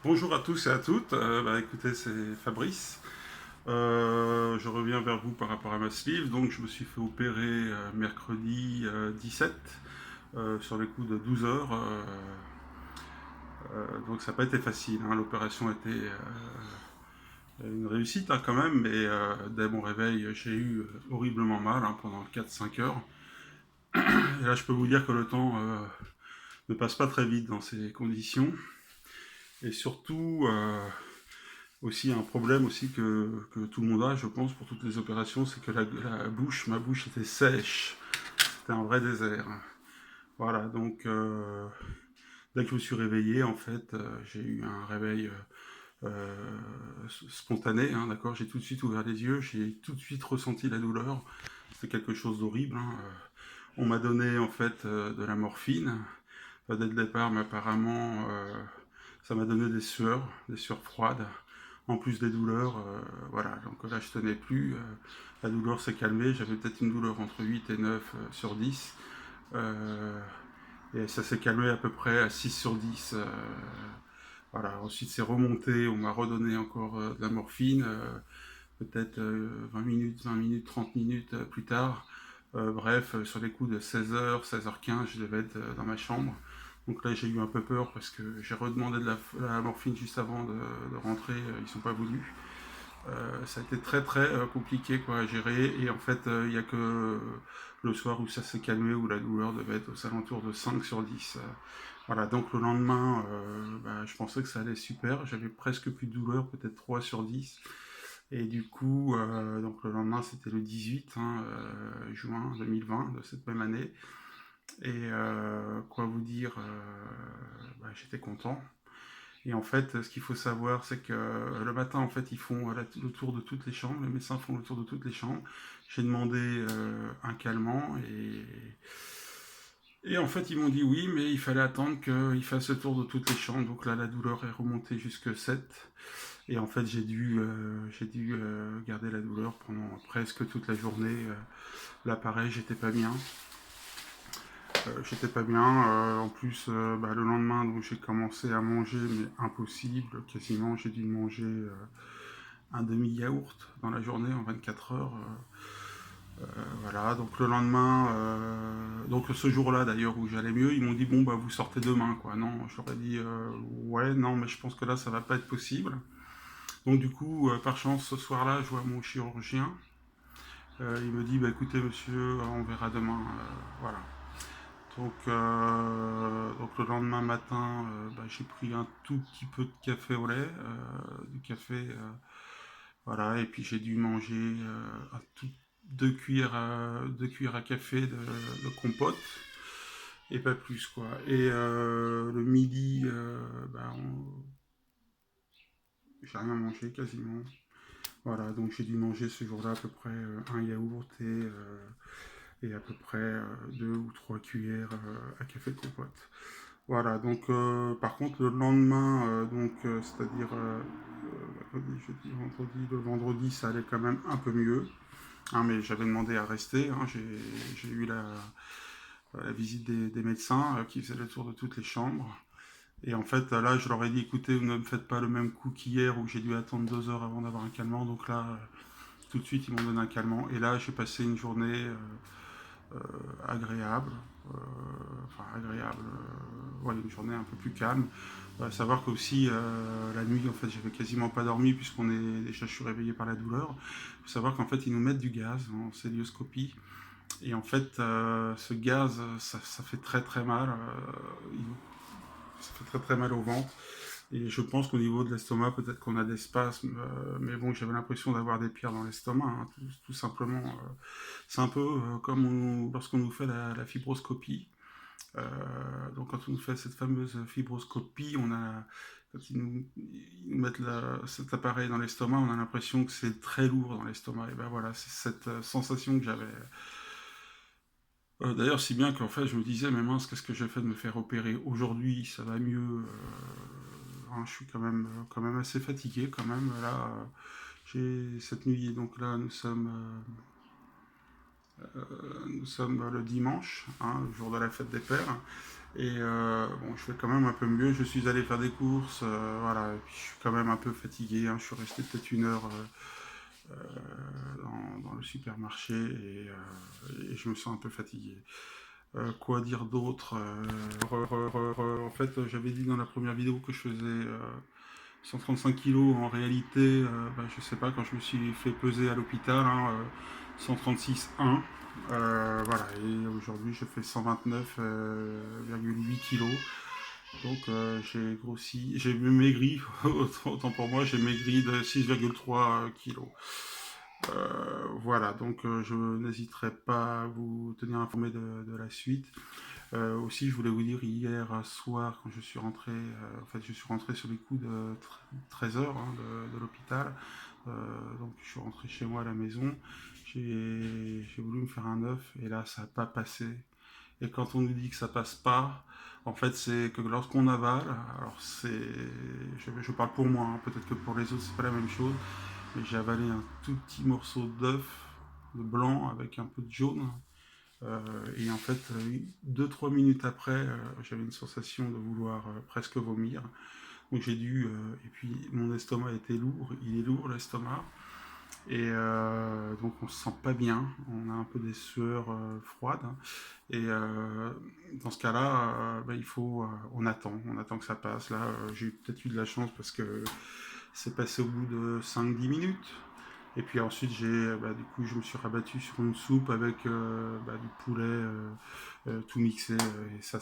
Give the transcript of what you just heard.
Bonjour à tous et à toutes. Écoutez, c'est Fabrice. Je reviens vers vous par rapport à ma sleeve. Donc, je me suis fait opérer mercredi 17 sur les coups de 12 heures. Donc, ça n'a pas été facile, hein. L'opération a été une réussite, hein, quand même. Mais dès mon réveil, j'ai eu horriblement mal, hein, pendant 4-5 heures. Et là, je peux vous dire que le temps ne passe pas très vite dans ces conditions. Et surtout, aussi un problème aussi que tout le monde a, je pense, pour toutes les opérations, c'est que ma bouche était sèche. C'était un vrai désert. Voilà, donc dès que je me suis réveillé, en fait, j'ai eu un réveil spontané, hein, d'accord. J'ai tout de suite ouvert les yeux, j'ai tout de suite ressenti la douleur. C'était quelque chose d'horrible, hein. On m'a donné en fait de la morphine. Dès le départ, mais apparemment, ça m'a donné des sueurs froides, en plus des douleurs. Voilà, donc là, je tenais plus. La douleur s'est calmée. J'avais peut-être une douleur entre 8 et 9 sur 10. Euh, et ça s'est calmé à peu près à 6 sur 10. Voilà, ensuite c'est remonté. On m'a redonné encore de la morphine. Peut-être 20 minutes, 30 minutes plus tard. Bref, sur les coups de 16h, 16h15, je devais être dans ma chambre. Donc là, j'ai eu un peu peur parce que j'ai redemandé de la morphine juste avant de rentrer. Ils sont pas voulus. Ça a été très très compliqué, quoi, à gérer. Et en fait, il n'y a que le soir où ça s'est calmé, où la douleur devait être aux alentours de 5 sur 10. Voilà, donc le lendemain, je pensais que ça allait super. J'avais presque plus de douleur, peut-être 3 sur 10. Et du coup, donc le lendemain, c'était le 18, hein, juin 2020 de cette même année. Et quoi vous dire, j'étais content. Et en fait, ce qu'il faut savoir, c'est que le matin, en fait, ils font le tour de toutes les chambres. Les médecins font le tour de toutes les chambres. J'ai demandé un calmant et en fait, ils m'ont dit oui, mais il fallait attendre qu'ils fassent le tour de toutes les chambres. Donc là, la douleur est remontée jusque 7. Et en fait, j'ai dû garder la douleur pendant presque toute la journée. Là, pareil, j'étais pas bien. J'étais pas bien. En plus, le lendemain, donc j'ai commencé à manger, mais impossible. Quasiment, j'ai dû manger un demi-yaourt dans la journée en 24 heures. Voilà, donc le lendemain, donc ce jour-là d'ailleurs où j'allais mieux, ils m'ont dit bon bah vous sortez demain, quoi. Non, je leur ai dit ouais, non, mais je pense que là ça va pas être possible. Donc du coup, par chance, ce soir-là, je vois mon chirurgien. Il me dit bah écoutez monsieur, on verra demain. Voilà. Donc le lendemain matin, j'ai pris un tout petit peu de café au lait, du café, voilà, et puis j'ai dû manger deux cuillères à café de compote, et pas plus, quoi. Et le midi, j'ai rien mangé quasiment. Voilà, donc j'ai dû manger ce jour-là à peu près un yaourt et à peu près 2 ou 3 cuillères à café de compote. Voilà, donc par contre le lendemain, c'est-à-dire mercredi, jeudi, vendredi, le vendredi ça allait quand même un peu mieux, hein, mais j'avais demandé à rester, hein, j'ai eu la visite des médecins qui faisaient le tour de toutes les chambres. Et en fait là je leur ai dit écoutez, vous ne me faites pas le même coup qu'hier où j'ai dû attendre 2 heures avant d'avoir un calmant, donc là tout de suite ils m'ont donné un calmant et là j'ai passé une journée agréable, agréable, ouais, une journée un peu plus calme. Savoir qu'aussi la nuit, en fait, j'avais quasiment pas dormi puisqu'on est déjà, je suis réveillé par la douleur. Il faut savoir qu'en fait, ils nous mettent du gaz en célioscopie. Et en fait, ce gaz, ça fait très très mal. Ça fait très très mal au ventre. Et je pense qu'au niveau de l'estomac, peut-être qu'on a des spasmes, mais bon, j'avais l'impression d'avoir des pierres dans l'estomac, hein, tout simplement. C'est un peu comme lorsqu'on nous fait la fibroscopie. Donc quand on nous fait cette fameuse fibroscopie, quand ils nous mettent cet appareil dans l'estomac, on a l'impression que c'est très lourd dans l'estomac. Et ben voilà, c'est cette sensation que j'avais. D'ailleurs, si bien qu'en fait, je me disais, mais mince, qu'est-ce que j'ai fait de me faire opérer aujourd'hui? Ça va mieux. Hein, je suis quand même assez fatigué, quand même. Là, j'ai cette nuit, donc là, nous sommes le dimanche, hein, le jour de la fête des pères. Et bon, je vais quand même un peu mieux. Je suis allé faire des courses, voilà. Et puis je suis quand même un peu fatigué, hein. Je suis resté peut-être une heure dans le supermarché et je me sens un peu fatigué. Quoi dire d'autre? En fait, j'avais dit dans la première vidéo que je faisais 135 kilos. En réalité, bah, je sais pas, quand je me suis fait peser à l'hôpital, hein, 136,1. Voilà, et aujourd'hui je fais 129,8 kilos. Donc j'ai grossi, j'ai maigri, autant pour moi, j'ai maigri de 6,3 kilos. Voilà, donc je n'hésiterai pas à vous tenir informé de la suite. Aussi, je voulais vous dire, hier soir, quand je suis rentré, en fait, je suis rentré sur les coups de 13 heures, hein, de l'hôpital. Donc, je suis rentré chez moi à la maison. J'ai voulu me faire un œuf et là, ça n'a pas passé. Et quand on nous dit que ça passe pas, en fait, c'est que lorsqu'on avale, alors je parle pour moi, hein, peut-être que pour les autres, c'est pas la même chose, mais j'ai avalé un tout petit morceau d'œuf de blanc avec un peu de jaune. Et en fait, 2-3 minutes après, j'avais une sensation de vouloir presque vomir. Donc j'ai dû. Et puis mon estomac était lourd, il est lourd l'estomac. Et donc on se sent pas bien, on a un peu des sueurs froides. Et dans ce cas-là, bah, on attend que ça passe. Là, j'ai peut-être eu de la chance parce que c'est passé au bout de 5-10 minutes. Et puis ensuite, du coup, je me suis rabattu sur une soupe avec du poulet tout mixé. Et ça